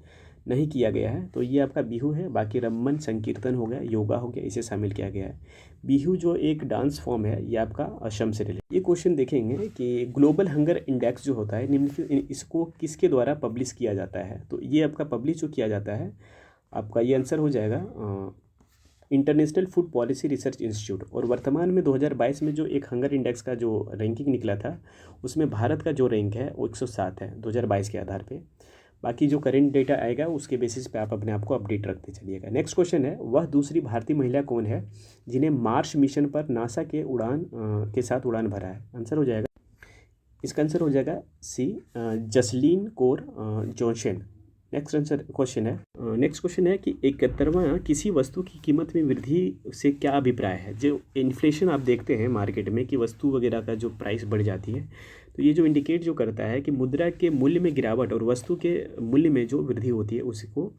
नहीं किया गया है। तो ये आपका बिहू है। बाकी रमन संकीर्तन हो गया, योगा हो गया, इसे शामिल किया गया है। बिहू जो एक डांस फॉर्म है ये आपका असम से रिलेटेड। ये क्वेश्चन देखेंगे कि ग्लोबल हंगर इंडेक्स जो होता है निम्नलिखित इसको किसके द्वारा पब्लिश किया जाता है। तो ये आपका पब्लिश जो किया जाता है आपका ये आंसर हो जाएगा international food policy research institute. और वर्तमान में 2022 में जो एक हंगर इंडेक्स का जो रैंकिंग निकला था उसमें भारत का जो रैंक है वो 107 है 2022 के आधार पे। बाकी जो करेंट डेटा आएगा उसके बेसिस पे आप अपने आप को अपडेट रखते चलिएगा। नेक्स्ट क्वेश्चन है, वह दूसरी भारतीय महिला कौन है जिन्हें मार्स मिशन पर नासा के के साथ उड़ान भरा है। आंसर हो जाएगा, इसका आंसर हो जाएगा C, Jasleen Kaur Johnson. Next question है कि 71वां, किसी वस्तु की कीमत में वृद्धि से क्या अभिप्राय है। जो इन्फ्लेशन आप देखते हैं मार्केट में कि वस्तु वगैरह का जो प्राइस बढ़ जाती है, तो ये जो इंडिकेट जो करता है कि मुद्रा के मूल्य में गिरावट और वस्तु के मूल्य में जो वृद्धि होती है उसको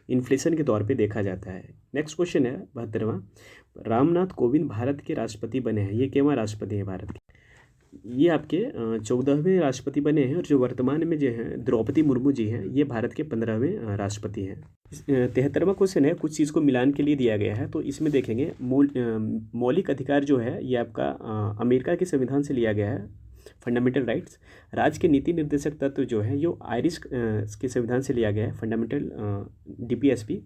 इन्फ्लेशन के तौर पे देखा जाता है। नेक्स्ट क्वेश्चन है 72वां, रामनाथ कोविंद भारत के राष्ट्रपति बने हैं, ये केवां राष्ट्रपति हैं भारत के। ये आपके 14वें राष्ट्रपति बने हैं। और जो वर्तमान में जो हैं द्रौपदी मुर्मू जी हैं ये भारत के 15वें राष्ट्रपति हैं। 73वां क्वेश्चन है, कुछ चीज़ को मिलान के लिए दिया गया है। तो इसमें देखेंगे मौलिक अधिकार जो है ये आपका अमेरिका के संविधान से लिया गया है, फंडामेंटल राइट्स। राज्य के नीति निर्देशक तत्व जो है ये आयरिश के संविधान से लिया गया है, फंडामेंटल DPSP।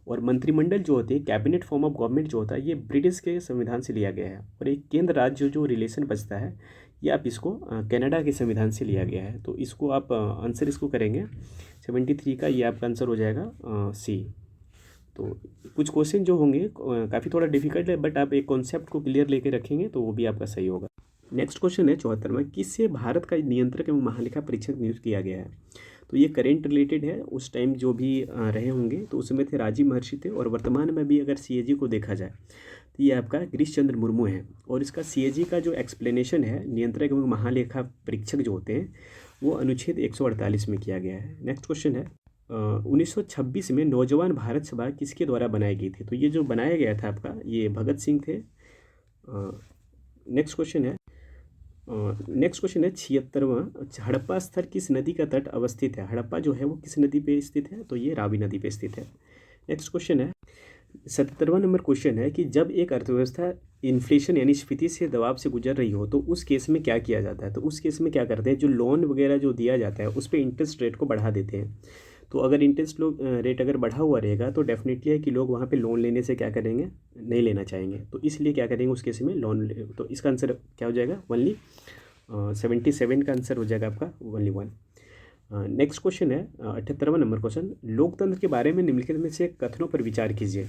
और मंत्रिमंडल जो होती है कैबिनेट फॉर्म ऑफ गवर्नमेंट जो होता है ये ब्रिटिश के संविधान से लिया गया है। और एक केंद्र राज्य जो रिलेशन बचता है ये आप इसको कनाडा के संविधान से लिया गया है। तो इसको आप आंसर इसको करेंगे 73 का, ये आपका आंसर हो जाएगा सी। तो कुछ क्वेश्चन जो होंगे काफ़ी थोड़ा डिफिकल्ट है, बट आप एक कॉन्सेप्ट को क्लियर लेके रखेंगे तो वो भी आपका सही होगा। नेक्स्ट क्वेश्चन है 74वां, किससे भारत का नियंत्रक एवं महालेखा परीक्षक नियुक्त किया गया है। तो ये करेंट रिलेटेड है, उस टाइम जो भी रहे होंगे तो उस समय थे राजीव महर्षि थे। और वर्तमान में भी अगर CAG को देखा जाए तो ये आपका गिरीश चंद्र मुर्मू है। और इसका CAG का जो एक्सप्लेनेशन है नियंत्रक एवं महालेखा परीक्षक जो होते हैं वो अनुच्छेद 148 में किया गया है। नेक्स्ट क्वेश्चन है 1926 में नौजवान भारत सभा किसके द्वारा बनाई गई थी। तो ये जो बनाया गया था आपका ये भगत सिंह थे। नेक्स्ट क्वेश्चन है 76वां, हड़प्पा स्थल किस नदी का तट अवस्थित है। हड़प्पा जो है वो किस नदी पे स्थित है, तो ये रावी नदी पे स्थित है। नेक्स्ट क्वेश्चन है 77वां नंबर क्वेश्चन है कि जब एक अर्थव्यवस्था इन्फ्लेशन यानी स्फीति से दबाव से गुजर रही हो तो उस केस में क्या किया जाता है। तो उस केस में क्या करते हैं, जो लोन वगैरह जो दिया जाता है उस पर इंटरेस्ट रेट को बढ़ा देते हैं। तो अगर इंटरेस्ट रेट अगर बढ़ा हुआ रहेगा तो डेफिनेटली है कि लोग वहाँ पे लोन लेने से क्या करेंगे, नहीं लेना चाहेंगे। तो इसलिए क्या करेंगे उस केस में तो इसका आंसर क्या हो जाएगा, ओनली 77 का आंसर हो जाएगा आपका ओनली 1। नेक्स्ट क्वेश्चन है 78वां नंबर क्वेश्चन, लोकतंत्र के बारे में निम्नलिखित में से कथनों पर विचार कीजिए।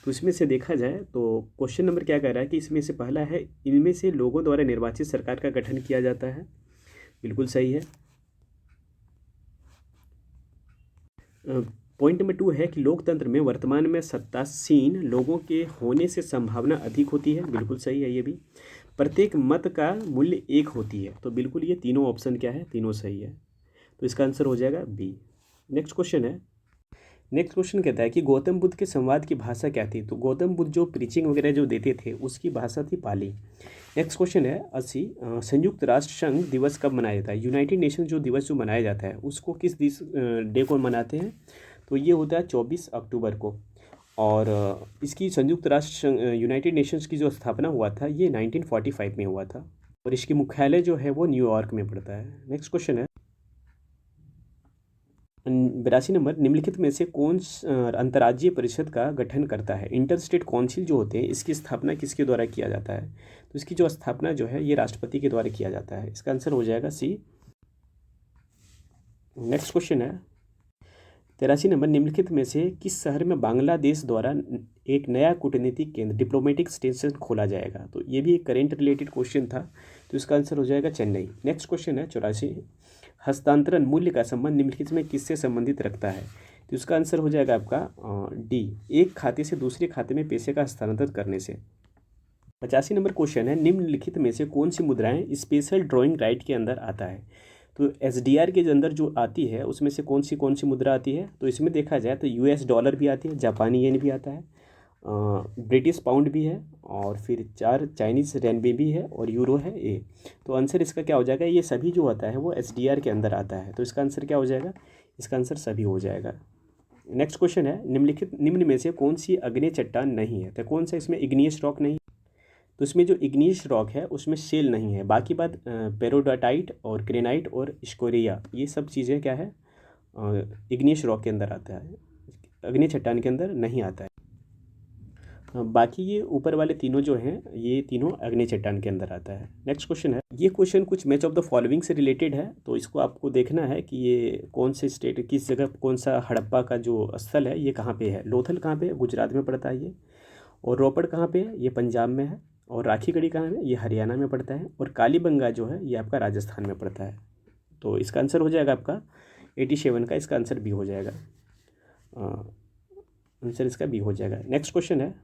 तो इसमें से देखा जाए तो क्वेश्चन नंबर क्या कह रहा है कि इसमें से पहला है, इनमें से लोगों द्वारा निर्वाचित सरकार का गठन किया जाता है। बिल्कुल सही है। पॉइंट नंबर 2 है कि लोकतंत्र में वर्तमान में सत्तासीन लोगों के होने से संभावना अधिक होती है। बिल्कुल सही है ये भी। प्रत्येक मत का मूल्य 1 होती है। तो बिल्कुल ये तीनों ऑप्शन क्या है, तीनों सही है। तो इसका आंसर हो जाएगा बी। नेक्स्ट क्वेश्चन है, नेक्स्ट क्वेश्चन कहता है कि गौतम बुद्ध के संवाद की भाषा क्या थी। तो गौतम बुद्ध जो प्रीचिंग वगैरह जो देते थे उसकी भाषा थी पाली। नेक्स्ट क्वेश्चन है 80, संयुक्त राष्ट्र संघ दिवस कब मनाया जाता है। यूनाइटेड नेशन जो दिवस जो मनाया जाता है उसको किस डे को मनाते हैं। तो ये होता है 24 अक्टूबर को। और इसकी संयुक्त राष्ट्र यूनाइटेड नेशंस की जो स्थापना हुआ था ये 1945 में हुआ था। और इसकी मुख्यालय जो है वो न्यूयॉर्क में पड़ता है। नेक्स्ट क्वेश्चन है 82 नंबर, निम्नलिखित में से कौन अंतर्राज्यीय परिषद का गठन करता है। इंटर स्टेट काउंसिल जो होते हैं इसकी स्थापना किसके द्वारा किया जाता है। तो इसकी जो स्थापना जो है ये राष्ट्रपति के द्वारा किया जाता है। इसका आंसर हो जाएगा सी। नेक्स्ट क्वेश्चन है 83 नंबर, निम्नलिखित में से किस शहर में बांग्लादेश द्वारा एक नया कूटनीतिक केंद्र डिप्लोमेटिक स्टेशन खोला जाएगा। तो ये भी एक करेंट रिलेटेड क्वेश्चन था। तो इसका आंसर हो जाएगा चेन्नई। नेक्स्ट क्वेश्चन है 84, हस्तांतरण मूल्य का संबंध निम्नलिखित में किससे संबंधित रखता है। तो इसका आंसर हो जाएगा आपका डी, एक खाते से दूसरे खाते में पैसे का हस्तांतरण करने से। 85 नंबर क्वेश्चन है, निम्नलिखित में से कौन सी मुद्राएं स्पेशल ड्राइंग राइट के अंदर आता है। तो एसडीआर के अंदर जो आती है उसमें से कौन सी मुद्रा आती है। तो इसमें देखा जाए तो यूएस डॉलर भी आती है, जापानी येन भी आता है, ब्रिटिश पाउंड भी है, और फिर 4 चाइनीज़ रेनबे भी है, और यूरो है ए। तो आंसर इसका क्या हो जाएगा, ये सभी जो आता है वो एसडीआर के अंदर आता है। तो इसका आंसर क्या हो जाएगा, इसका आंसर सभी हो जाएगा। नेक्स्ट क्वेश्चन है, निम्न में से कौन सी अग्नेय चट्टान नहीं है। तो कौन सा इसमें इग्नियस रॉक नहीं। तो इसमें जो इग्नियस रॉक है उसमें शेल नहीं है। बाकी बात पेरोडाटाइट और ग्रेनाइट और स्कोरिया ये सब चीज़ें क्या है, इग्नियस रॉक के अंदर आता है, अग्नि चट्टान के अंदर नहीं आता है। बाकी ये ऊपर वाले तीनों जो हैं ये तीनों अग्नि चट्टान के अंदर आता है। नेक्स्ट क्वेश्चन है, ये क्वेश्चन कुछ मैच ऑफ द फॉलोइंग से रिलेटेड है। तो इसको आपको देखना है कि ये कौन से स्टेट किस जगह कौन सा हड़प्पा का जो स्थल है ये कहाँ पे है। लोथल कहाँ पे है, गुजरात में पड़ता है ये। और रोपड़ कहाँ पे है, ये पंजाब में है। और राखीगढ़ी कहाँ है, ये हरियाणा में पड़ता है। और कालीबंगा जो है ये आपका राजस्थान में पड़ता है। तो इसका आंसर हो जाएगा आपका 87 का, इसका आंसर बी हो जाएगा। आंसर इसका बी हो जाएगा। नेक्स्ट क्वेश्चन है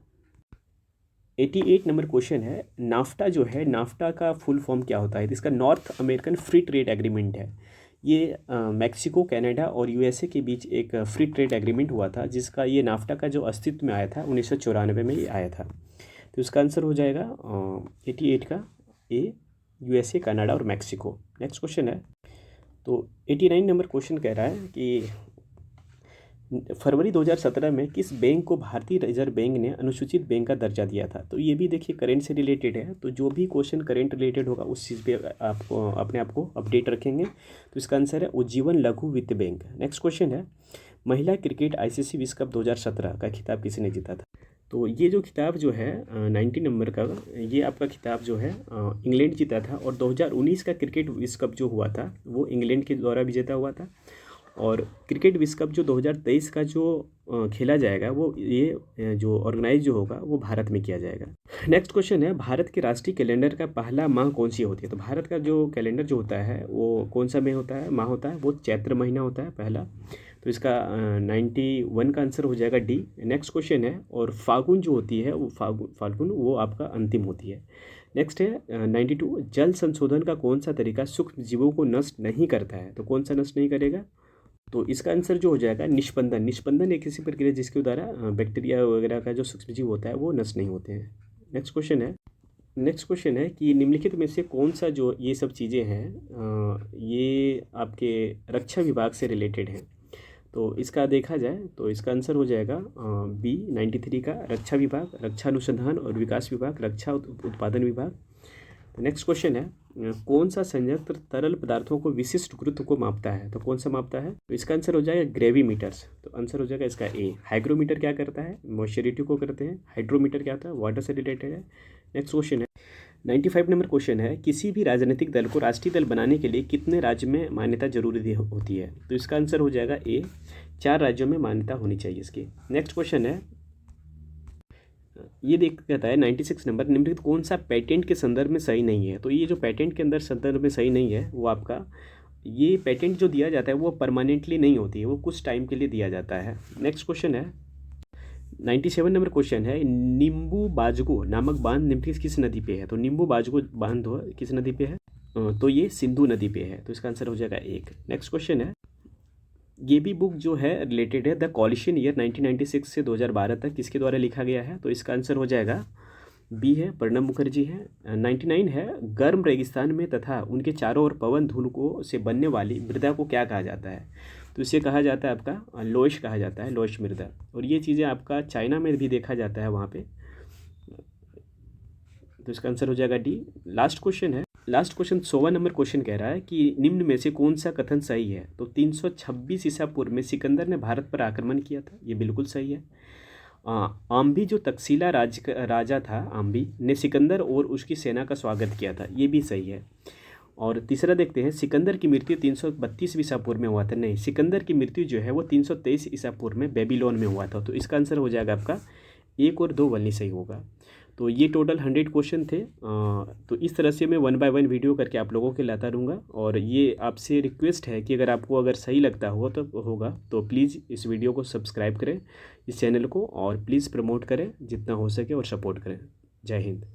88 नंबर क्वेश्चन है, नाफ्टा जो है नाफ्टा का फुल फॉर्म क्या होता है। तो इसका north American free trade agreement है। ये मैक्सिको, कनाडा और यूएसए के बीच एक फ्री ट्रेड एग्रीमेंट हुआ था, जिसका ये नाफ्टा का जो अस्तित्व में आया था 1994 में ये आया था। तो इसका आंसर हो जाएगा 88 का ए, यूएसए, कनाडा और मैक्सिको। नेक्स्ट क्वेश्चन है, तो 89 नंबर क्वेश्चन कह रहा है कि फरवरी 2017 में किस बैंक को भारतीय रिजर्व बैंक ने अनुसूचित बैंक का दर्जा दिया था। तो ये भी देखिए करेंट से रिलेटेड है। तो जो भी क्वेश्चन करेंट रिलेटेड होगा उस चीज़ पे आपको अपने आप को अपडेट रखेंगे। तो इसका आंसर है उज्जीवन लघु वित्त बैंक। नेक्स्ट क्वेश्चन है, महिला क्रिकेट आईसीसी विश्व कप 2017 का खिताब किसने जीता था। तो ये जो खिताब जो है 90 नंबर का, ये आपका खिताब जो है इंग्लैंड जीता था। और 2019 का क्रिकेट विश्व कप जो हुआ था वो इंग्लैंड के द्वारा विजेता हुआ था। और क्रिकेट विश्व कप जो 2023 का जो खेला जाएगा वो ये जो ऑर्गेनाइज जो होगा वो भारत में किया जाएगा। नेक्स्ट क्वेश्चन है, भारत के राष्ट्रीय कैलेंडर का पहला माह कौन सी होती है। तो भारत का जो कैलेंडर जो होता है वो कौन सा माह होता है, वो चैत्र महीना होता है पहला। तो इसका 91 का आंसर हो जाएगा डी। नेक्स्ट क्वेश्चन है, और फागुन जो होती है वो फाल्गुन वो आपका अंतिम होती है। नेक्स्ट है 92, जल संशोधन का कौन सा तरीका सूक्ष्म जीवों को नष्ट नहीं करता है। तो कौन सा नष्ट नहीं करेगा। तो इसका आंसर जो हो जाएगा निष्पंदन। निष्पंदन एक ऐसी प्रक्रिया जिसके द्वारा बैक्टीरिया वगैरह का जो सूक्ष्मजीव होता है वो नष्ट नहीं होते हैं। नेक्स्ट क्वेश्चन है कि निम्नलिखित में से कौन सा जो ये सब चीज़ें हैं ये आपके रक्षा विभाग से रिलेटेड हैं। तो इसका देखा जाए तो इसका आंसर हो जाएगा बी 93 का रक्षा विभाग, रक्षा अनुसंधान और विकास विभाग, रक्षा उत्पादन विभाग। नेक्स्ट क्वेश्चन है कौन सा संयंत्र तरल पदार्थों को विशिष्ट गुरुत्व को मापता है? तो कौन सा मापता है? तो इसका आंसर हो जाएगा ग्रेविमीटर्स। तो आंसर हो जाएगा इसका ए। हाइग्रोमीटर क्या करता है? मॉइस्चरिटी को करते हैं। हाइड्रोमीटर क्या होता है? वाटर से रिलेटेड है। नेक्स्ट क्वेश्चन है 95 नंबर क्वेश्चन है किसी भी राजनीतिक दल को राष्ट्रीय दल बनाने के लिए कितने राज्य में मान्यता जरूरी होती है? तो इसका आंसर हो जाएगा ए, 4 राज्यों में मान्यता होनी चाहिए इसकी। नेक्स्ट क्वेश्चन है ये देख कहता है 96 नंबर निम्नलिखित कौन सा पेटेंट के संदर्भ में सही नहीं है? तो ये जो पेटेंट के अंदर संदर्भ में सही नहीं है वो आपका ये पेटेंट जो दिया जाता है वो परमानेंटली नहीं होती है, वो कुछ टाइम के लिए दिया जाता है। नेक्स्ट क्वेश्चन है 97 नंबर क्वेश्चन है नींबू बाजगो नामक बांध निम्नलिखित किस नदी पे है? तो नींबू बाजगो बांध किस नदी पे है? तो ये सिंधु नदी पे है। तो इसका आंसर हो जाएगा एक। नेक्स्ट क्वेश्चन है ये भी बुक जो है रिलेटेड है द कॉलिशन ईयर 1996 से 2012 तक किसके द्वारा लिखा गया है? तो इसका आंसर हो जाएगा बी है, प्रणब मुखर्जी है। 99 है गर्म रेगिस्तान में तथा उनके चारों ओर पवन धूलकों से बनने वाली मृदा को क्या कहा जाता है? तो इसे कहा जाता है आपका लोइश कहा जाता है, लोइश मृदा। और ये चीज़ें आपका चाइना में भी देखा जाता है वहाँ पे। तो इसका आंसर हो जाएगा डी। लास्ट क्वेश्चन 100वां नंबर क्वेश्चन कह रहा है कि निम्न में से कौन सा कथन सही है? तो 326 ईसा पूर्व में सिकंदर ने भारत पर आक्रमण किया था, ये बिल्कुल सही है। आम्बी जो तक्षशिला राजा था आम्बी ने सिकंदर और उसकी सेना का स्वागत किया था, ये भी सही है। और तीसरा देखते हैं सिकंदर की मृत्यु 332 ईसा पूर्व में हुआ था। नहीं, सिकंदर की मृत्यु जो है वो 323 ईसा पूर्व में बेबीलोन में हुआ था। तो इसका आंसर हो जाएगा आपका 1 और 2 वनली सही होगा। तो ये टोटल 100 क्वेश्चन थे। तो इस तरह से मैं 1 बाय 1 वीडियो करके आप लोगों के लाता रहूँगा। और ये आपसे रिक्वेस्ट है कि अगर आपको अगर सही लगता होगा तो प्लीज़ इस वीडियो को सब्सक्राइब करें इस चैनल को, और प्लीज़ प्रमोट करें जितना हो सके और सपोर्ट करें। जय हिंद।